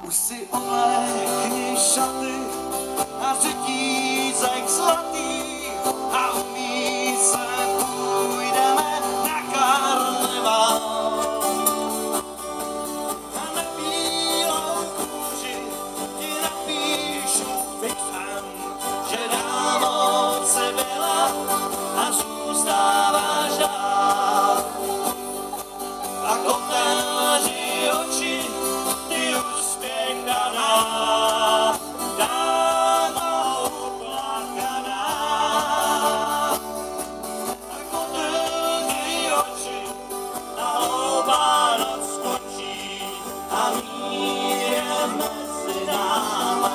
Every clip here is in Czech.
Už si oblekni šaty a řetízek zlatý a umí se půjdeme na karneval. A na bílou kůži ti napíšu fiksem, že dávno se byla a zůstáváš dál. A otevři oči, ty uspěchaná, dávno uplakaná. A otevři oči, ta hloubá noc skončí a mír je mezi námi.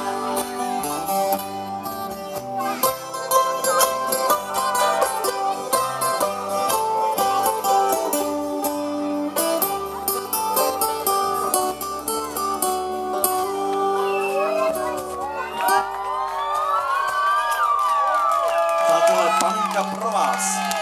Přátelé, paninka pro vás.